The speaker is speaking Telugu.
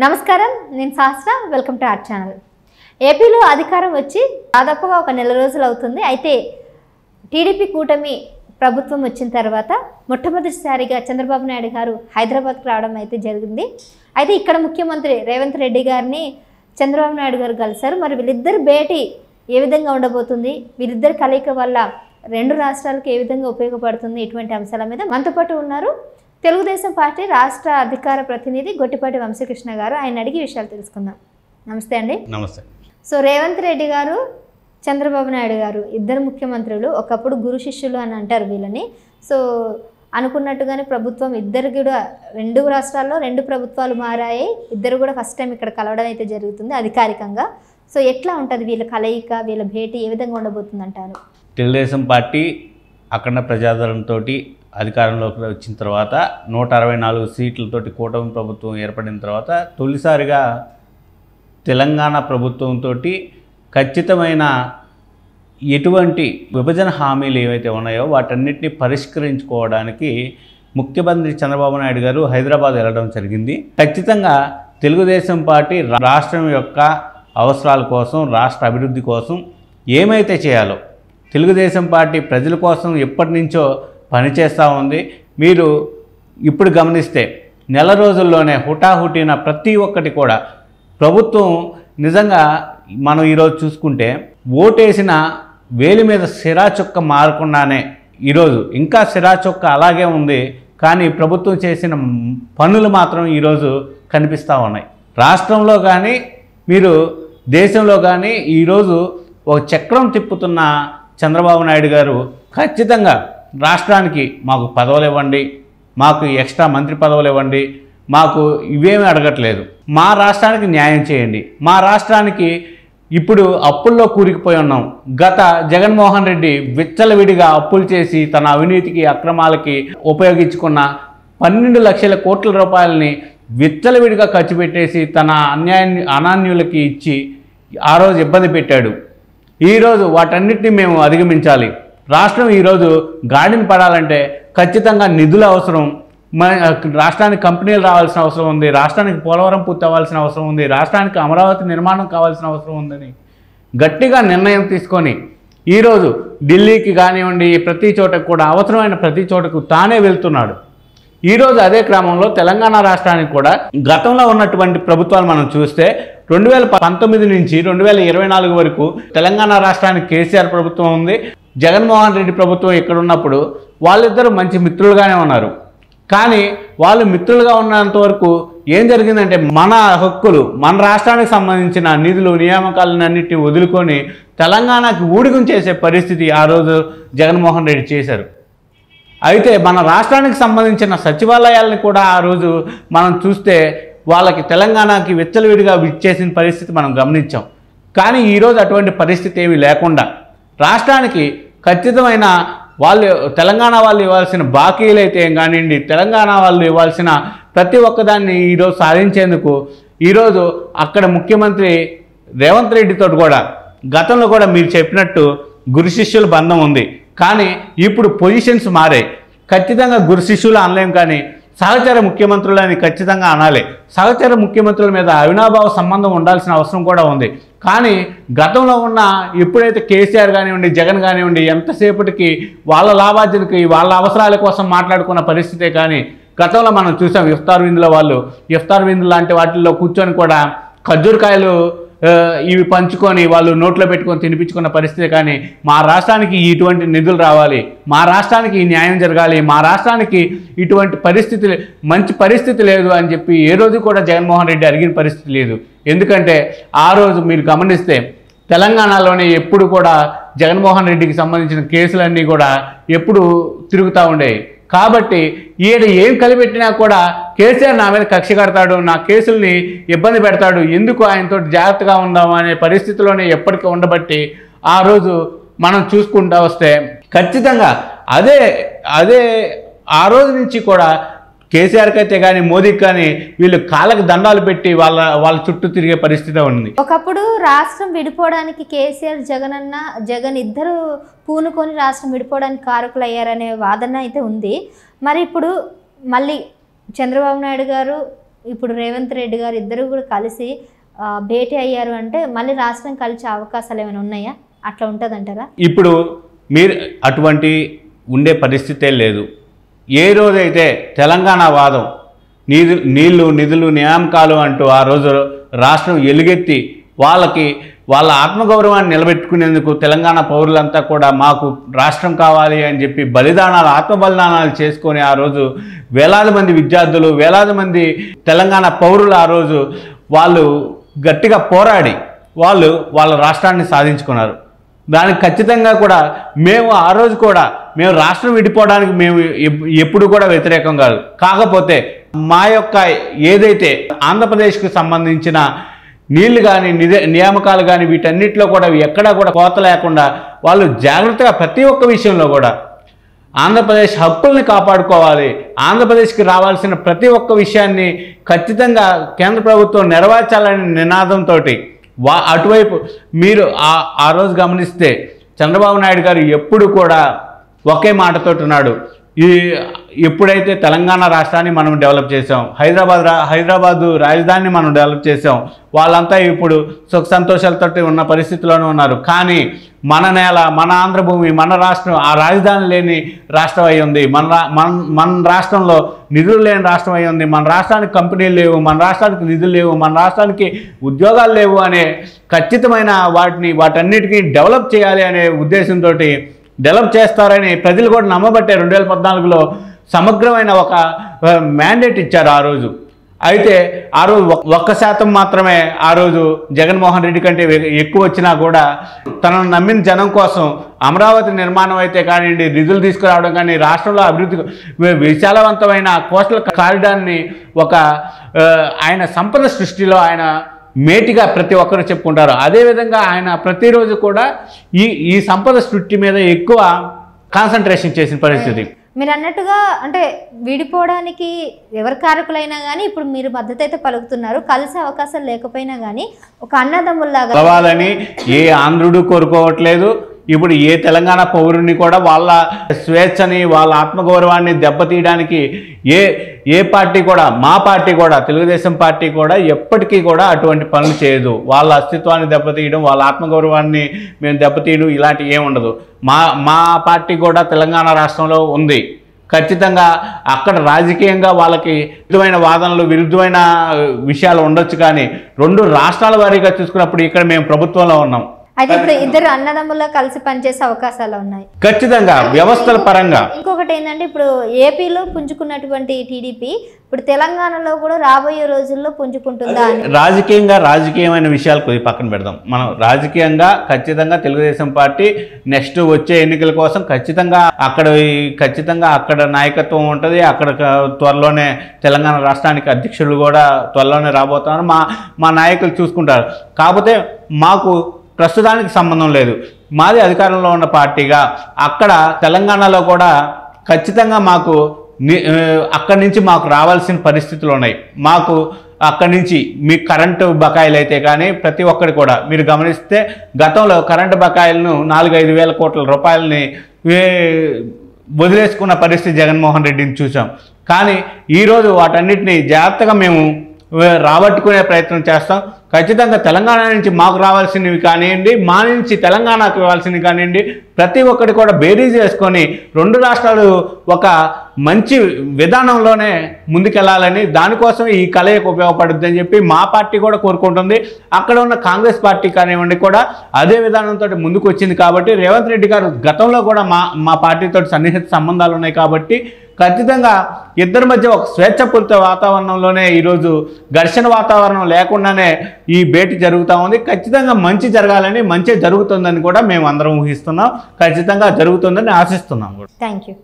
నమస్కారం, నేను Sahasra. Welcome to our channel. ఏపీలో అధికారం వచ్చి దాదాపుగా ఒక నెల రోజులు అవుతుంది. అయితే టీడీపీ కూటమి ప్రభుత్వం వచ్చిన తర్వాత మొట్టమొదటిసారిగా చంద్రబాబు నాయుడు గారు హైదరాబాద్కు రావడం అయితే జరిగింది. అయితే ఇక్కడ ముఖ్యమంత్రి రేవంత్ రెడ్డి గారిని చంద్రబాబు నాయుడు గారు కలిశారు. మరి వీళ్ళిద్దరు భేటీ ఏ విధంగా ఉండబోతుంది, వీళ్ళిద్దరు కలయిక వల్ల రెండు రాష్ట్రాలకు ఏ విధంగా ఉపయోగపడుతుంది, ఇటువంటి అంశాల మీద మనతో పాటు ఉన్నారు తెలుగుదేశం పార్టీ రాష్ట్ర అధికార ప్రతినిధి గొట్టిపాటి వంశీకృష్ణ గారు. ఆయన అడిగి విషయాలు తెలుసుకుందాం. నమస్తే అండి. నమస్తే. సో రేవంత్ రెడ్డి గారు, చంద్రబాబు నాయుడు గారు ఇద్దరు ముఖ్యమంత్రులు. ఒకప్పుడు గురు శిష్యులు అని అంటారు వీళ్ళని. సో అనుకున్నట్టుగానే ప్రభుత్వం ఇద్దరు కూడా రెండు రాష్ట్రాల్లో రెండు ప్రభుత్వాలు మారాయి. ఇద్దరు కూడా ఫస్ట్ టైం ఇక్కడ కలవడం అయితే జరుగుతుంది అధికారికంగా. సో ఎట్లా ఉంటుంది వీళ్ళ కలయిక, వీళ్ళ భేటీ ఏ విధంగా ఉండబోతుంది అంటారు? తెలుగుదేశం పార్టీ అఖండ ప్రజాదరణతో అధికారంలోకి వచ్చిన తర్వాత 164 సీట్లతోటి కూటమి ప్రభుత్వం ఏర్పడిన తర్వాత తొలిసారిగా తెలంగాణ ప్రభుత్వంతో ఖచ్చితమైన ఎటువంటి విభజన హామీలు ఏవైతే ఉన్నాయో వాటన్నిటిని పరిష్కరించుకోవడానికి ముఖ్యమంత్రి చంద్రబాబు నాయుడు గారు హైదరాబాద్ వెళ్ళడం జరిగింది. ఖచ్చితంగా తెలుగుదేశం పార్టీ రాష్ట్రం యొక్క అవసరాల కోసం, రాష్ట్ర అభివృద్ధి కోసం ఏమైతే చేయాలో తెలుగుదేశం పార్టీ ప్రజల కోసం ఎప్పటి నుంచో పనిచేస్తూ ఉంది. మీరు ఇప్పుడు గమనిస్తే నెల రోజుల్లోనే హుటాహుటిన ప్రతి ఒక్కటి కూడా ప్రభుత్వం నిజంగా మనం ఈరోజు చూసుకుంటే ఓటేసిన వేలి మీద సిరాచుక్క మారకుండానే ఈరోజు ఇంకా సిరాచుక్క అలాగే ఉంది. కానీ ప్రభుత్వం చేసిన పనులు మాత్రం ఈరోజు కనిపిస్తూ ఉన్నాయి. రాష్ట్రంలో కానీ మీరు దేశంలో కానీ ఈరోజు ఒక చక్రం తిప్పుతున్న చంద్రబాబు నాయుడు గారు ఖచ్చితంగా రాష్ట్రానికి మాకు పదవులు ఇవ్వండి, మాకు ఎక్స్ట్రా మంత్రి పదవులు ఇవ్వండి, మాకు ఇవేమీ అడగట్లేదు, మా రాష్ట్రానికి న్యాయం చేయండి. మా రాష్ట్రానికి ఇప్పుడు అప్పుల్లో కూరుకుపోయి ఉన్నాం. గత జగన్మోహన్ రెడ్డి విచ్చలవిడిగా అప్పులు చేసి తన అవినీతికి అక్రమాలకి ఉపయోగించుకున్న 12 లక్షల కోట్ల రూపాయలని విచ్చలవిడిగా ఖర్చు పెట్టేసి తన అనాన్యులకి ఇచ్చి ఆ రోజు ఇబ్బంది పెట్టాడు. ఈరోజు వాటన్నిటిని మేము అధిగమించాలి. రాష్ట్రం ఈరోజు గాడిని పడాలంటే ఖచ్చితంగా నిధుల అవసరం. రాష్ట్రానికి కంపెనీలు రావాల్సిన అవసరం ఉంది, రాష్ట్రానికి పోలవరం పూర్తి అవ్వాల్సిన అవసరం ఉంది, రాష్ట్రానికి అమరావతి నిర్మాణం కావాల్సిన అవసరం ఉందని గట్టిగా నిర్ణయం తీసుకొని ఈరోజు ఢిల్లీకి కానివ్వండి ప్రతి చోటకు కూడా అవసరమైన ప్రతి చోటకు తానే వెళ్తున్నాడు. ఈరోజు అదే క్రమంలో తెలంగాణ రాష్ట్రానికి కూడా గతంలో ఉన్నటువంటి ప్రభుత్వాలు మనం చూస్తే 2019 నుంచి 2024 వరకు తెలంగాణ రాష్ట్రానికి కేసీఆర్ ప్రభుత్వం ఉంది, జగన్మోహన్ రెడ్డి ప్రభుత్వం ఇక్కడ ఉన్నప్పుడు వాళ్ళిద్దరూ మంచి మిత్రులుగానే ఉన్నారు. కానీ వాళ్ళు మిత్రులుగా ఉన్నంత వరకు ఏం జరిగిందంటే మన హక్కులు, మన రాష్ట్రానికి సంబంధించిన నిధులు నియామకాలన్నింటినీ వదులుకొని తెలంగాణకి ఊడిగం చేసే పరిస్థితి ఆ రోజు జగన్మోహన్ రెడ్డి చేశారు. అయితే మన రాష్ట్రానికి సంబంధించిన సచివాలయాలను కూడా ఆ రోజు మనం చూస్తే వాళ్ళకి తెలంగాణకి విచ్చలవిడిగా ఇచ్చేసిన పరిస్థితి మనం గమనించాం. కానీ ఈరోజు అటువంటి పరిస్థితి ఏమీ లేకుండా రాష్ట్రానికి ఖచ్చితమైన వాళ్ళు తెలంగాణ వాళ్ళు ఇవ్వాల్సిన బాకీలు అయితే ఏం కానివ్వండి, తెలంగాణ వాళ్ళు ఇవ్వాల్సిన ప్రతి ఒక్కదాన్ని ఈరోజు సాధించేందుకు ఈరోజు అక్కడ ముఖ్యమంత్రి రేవంత్ రెడ్డితో కూడా గతంలో కూడా మీరు చెప్పినట్టు గురు శిష్యుల బంధం ఉంది. కానీ ఇప్పుడు పొజిషన్స్ మారాయి. ఖచ్చితంగా గురు శిష్యులు అనలేం, కానీ సహచర ముఖ్యమంత్రులని ఖచ్చితంగా అనాలి. సహచర ముఖ్యమంత్రుల మీద అవినాభావ సంబంధం ఉండాల్సిన అవసరం కూడా ఉంది. కానీ గతంలో ఉన్న ఎప్పుడైతే కేసీఆర్ కానివ్వండి, జగన్ కానివ్వండి ఎంతసేపటికి వాళ్ళ లాభార్జనకి వాళ్ళ అవసరాల కోసం మాట్లాడుకున్న పరిస్థితే. కానీ గతంలో మనం చూసాం ఇఫ్తార్ విందులో వాళ్ళు ఇఫ్తార్ విందు లాంటి వాటిల్లో కూర్చొని కూడా ఖర్జూరకాయలు ఇవి పంచుకొని వాళ్ళు నోట్లో పెట్టుకొని తినిపించుకున్న పరిస్థితి. కానీ మా రాష్ట్రానికి ఇటువంటి నిధులు రావాలి, మా రాష్ట్రానికి ఈ న్యాయం జరగాలి, మా రాష్ట్రానికి ఇటువంటి పరిస్థితి మంచి పరిస్థితి లేదు అని చెప్పి ఏ రోజు కూడా జగన్మోహన్ రెడ్డి అడిగిన పరిస్థితి లేదు. ఎందుకంటే ఆ రోజు మీరు గమనిస్తే తెలంగాణలోనే ఎప్పుడు కూడా జగన్మోహన్ రెడ్డికి సంబంధించిన కేసులన్నీ కూడా ఎప్పుడు తిరుగుతూ ఉండేవి. కాబట్టి ఈయన ఏం కలిపెట్టినా కూడా కేసీఆర్ నా మీద కక్ష కడతాడు, నా కేసుల్ని ఇబ్బంది పెడతాడు, ఎందుకు ఆయనతో జాగ్రత్తగా ఉందాము అనే పరిస్థితిలోనే ఎప్పటికీ ఉండబట్టి ఆ రోజు మనం చూసుకుంటూ వస్తే ఖచ్చితంగా అదే ఆ రోజు నుంచి కూడా కేసీఆర్కి అయితే కానీ మోదీకి కానీ వీళ్ళు కాళ్ళకి దండాలు పెట్టి వాళ్ళ చుట్టూ తిరిగే పరిస్థితి ఉంది. ఒకప్పుడు రాష్ట్రం విడిపోవడానికి కేసీఆర్ జగన్ ఇద్దరు పూనుకొని రాష్ట్రం విడిపోవడానికి కారకులు అయ్యారనే వాదన అయితే ఉంది. మరి ఇప్పుడు మళ్ళీ చంద్రబాబు నాయుడు గారు ఇప్పుడు రేవంత్ రెడ్డి గారు ఇద్దరు కూడా కలిసి భేటీ అయ్యారు అంటే మళ్ళీ రాష్ట్రం కలిసే అవకాశాలు ఏమైనా ఉన్నాయా? అట్లా ఉంటుందంటారా? ఇప్పుడు మీరు అటువంటి ఉండే పరిస్థితే లేదు. ఏ రోజైతే తెలంగాణ వాదం నీళ్లు నిధులు నియామకాలు అంటూ ఆ రోజు రాష్ట్రం ఎలుగెత్తి వాళ్ళ ఆత్మగౌరవాన్ని నిలబెట్టుకునేందుకు తెలంగాణ పౌరులంతా కూడా మాకు రాష్ట్రం కావాలి అని చెప్పి ఆత్మ బలిదానాలు చేసుకొని ఆ రోజు వేలాది మంది విద్యార్థులు, వేలాది మంది తెలంగాణ పౌరులు ఆ రోజు వాళ్ళు గట్టిగా పోరాడి వాళ్ళ రాష్ట్రాన్ని సాధించుకున్నారు. దానికి ఖచ్చితంగా కూడా మేము ఆ రోజు కూడా మేము రాష్ట్రం విడిపోవడానికి మేము ఎప్పుడు కూడా వ్యతిరేకం కాదు. కాకపోతే మా యొక్క ఏదైతే ఆంధ్రప్రదేశ్కు సంబంధించిన నీళ్లు కానీ నియామకాలు కానీ వీటన్నిటిలో కూడా ఎక్కడా కూడా కోత లేకుండా వాళ్ళు జాగ్రత్తగా ప్రతి ఒక్క విషయంలో కూడా ఆంధ్రప్రదేశ్ హక్కుల్ని కాపాడుకోవాలి. ఆంధ్రప్రదేశ్కి రావాల్సిన ప్రతి ఒక్క విషయాన్ని ఖచ్చితంగా కేంద్ర ప్రభుత్వం నెరవేర్చాలనే నినాదంతో అటువైపు మీరు ఆ రోజు గమనిస్తే చంద్రబాబు నాయుడు గారు ఎప్పుడు కూడా ఒకే మాటతోటి ఉన్నాడు. ఎప్పుడైతే తెలంగాణ రాష్ట్రాన్ని మనం డెవలప్ చేసాం, హైదరాబాదు రాజధానిని మనం డెవలప్ చేసాం, వాళ్ళంతా ఇప్పుడు సుఖ సంతోషాలతో ఉన్న పరిస్థితిలోనే ఉన్నారు. కానీ మన నేల, మన ఆంధ్రభూమి, మన రాష్ట్రం ఆ రాజధాని లేని రాష్ట్రం అయి ఉంది. మన రాష్ట్రంలో నిధులు లేని రాష్ట్రం అయి ఉంది. మన రాష్ట్రానికి కంపెనీలు లేవు, మన రాష్ట్రానికి నిధులు లేవు, మన రాష్ట్రానికి ఉద్యోగాలు లేవు అనే ఖచ్చితమైన వాటన్నిటికీ డెవలప్ చేయాలి అనే ఉద్దేశంతో డెవలప్ చేస్తారని ప్రజలు కూడా నమ్మబట్టే 2014లో సమగ్రమైన ఒక మ్యాండేట్ ఇచ్చారు ఆ రోజు. అయితే ఆ రోజు 1% మాత్రమే ఆ రోజు జగన్మోహన్ రెడ్డి కంటే ఎక్కువ వచ్చినా కూడా తనను నమ్మిన జనం కోసం అమరావతి నిర్మాణం అయితే కానివ్వండి, నిధులు తీసుకురావడం కానీ, రాష్ట్రంలో అభివృద్ధి విశాలవంతమైన కోస్టల్ కారిడార్ని ఆయన సంపద సృష్టిలో ఆయన మేటిగా ప్రతి ఒక్కరు చెప్పుకుంటారు. అదేవిధంగా ఆయన ప్రతిరోజు కూడా ఈ సంపద సృష్టి మీద ఎక్కువ కాన్సన్ట్రేషన్ చేసిన పరిస్థితి. మీరు అన్నట్టుగా అంటే విడిపోవడానికి ఎవరి కారకులైనా కానీ ఇప్పుడు మీరు మద్దతు అయితే పలుకుతున్నారు. కలిసే అవకాశాలు లేకపోయినా కానీ ఒక అన్నదమ్ముల్లాగా కలవాలని ఏ ఆంధ్రుడు కోరుకోవట్లేదు. ఇప్పుడు ఏ తెలంగాణ పౌరుని కూడా వాళ్ళ స్వేచ్ఛని, వాళ్ళ ఆత్మగౌరవాన్ని దెబ్బతీయడానికి ఏ పార్టీ కూడా, మా పార్టీ కూడా, తెలుగుదేశం పార్టీ కూడా ఎప్పటికీ కూడా అటువంటి పనులు చేయదు. వాళ్ళ అస్తిత్వాన్ని దెబ్బతీయడం, వాళ్ళ ఆత్మగౌరవాన్ని మేము దెబ్బతీయడం ఇలాంటివి ఏమి ఉండదు. మా పార్టీ కూడా తెలంగాణ రాష్ట్రంలో ఉంది. ఖచ్చితంగా అక్కడ రాజకీయంగా వాళ్ళకి విరుద్ధమైన వాదనలు, విరుద్ధమైన విషయాలు ఉండొచ్చు. కానీ 2 రాష్ట్రాల వారీగా చూసుకున్నప్పుడు ఇక్కడ మేము ప్రభుత్వంలో ఉన్నాం. అయితే ఇప్పుడు ఇద్దరు అన్నదమ్ముల్లో కలిసి పనిచేసే అవకాశాలు ఉన్నాయి ఖచ్చితంగా వ్యవస్థల పరంగా. ఇంకొకటి ఏంటంటే ఇప్పుడు ఏపీలో పుంజుకున్నటువంటి టీడీపీ ఇప్పుడు తెలంగాణలో కూడా రాబోయే రోజుల్లో పుంజుకుంటుందా? రాజకీయమైన విషయాలు కొద్ది పక్కన పెడదాం. మనం రాజకీయంగా ఖచ్చితంగా తెలుగుదేశం పార్టీ నెక్స్ట్ వచ్చే ఎన్నికల కోసం ఖచ్చితంగా అక్కడ నాయకత్వం ఉంటుంది. అక్కడ త్వరలోనే తెలంగాణ రాష్ట్రానికి అధ్యక్షులు కూడా త్వరలోనే రాబోతున్నారు. మా నాయకులు చూసుకుంటారు. కాకపోతే మాకు ప్రస్తుతానికి సంబంధం లేదు. మాది అధికారంలో ఉన్న పార్టీగా అక్కడ తెలంగాణలో కూడా ఖచ్చితంగా మాకు అక్కడి నుంచి మాకు రావాల్సిన పరిస్థితులు ఉన్నాయి. మాకు అక్కడి నుంచి మీ కరెంటు బకాయిలు అయితే కానీ ప్రతి ఒక్కటి కూడా మీరు గమనిస్తే గతంలో కరెంటు బకాయిలను 4-5 వేల కోట్ల రూపాయలని వదిలేసుకున్న పరిస్థితి జగన్మోహన్ రెడ్డిని చూసాం. కానీ ఈరోజు వాటన్నిటిని జాగ్రత్తగా మేము రాబట్టుకునే ప్రయత్నం చేస్తాం. ఖచ్చితంగా తెలంగాణ నుంచి మాకు రావాల్సినవి కానివ్వండి, మా నుంచి తెలంగాణకు ఇవ్వాల్సినవి కానివ్వండి, ప్రతి ఒక్కటి కూడా బేరీజ్ చేసుకొని 2 రాష్ట్రాలు ఒక మంచి విధానంలోనే ముందుకెళ్లాలని, దానికోసం ఈ కలయిక ఉపయోగపడుద్ది అని చెప్పి మా పార్టీ కూడా కోరుకుంటుంది. అక్కడ ఉన్న కాంగ్రెస్ పార్టీ కానివ్వండి కూడా అదే విధానంతో ముందుకు వచ్చింది. కాబట్టి రేవంత్ రెడ్డి గారు గతంలో కూడా మా పార్టీతో సన్నిహిత సంబంధాలు ఉన్నాయి. కాబట్టి ఖచ్చితంగా ఇద్దరి మధ్య ఒక స్వేచ్ఛపూరిత వాతావరణంలోనే ఈరోజు ఘర్షణ వాతావరణం లేకుండానే ఈ భేటీ జరుగుతూ ఉంది. ఖచ్చితంగా మంచి జరగాలని, మంచి జరుగుతుందని కూడా మేము అందరం ఊహిస్తున్నాం. ఖచ్చితంగా జరుగుతుందని ఆశిస్తున్నాం కూడా. Thank you.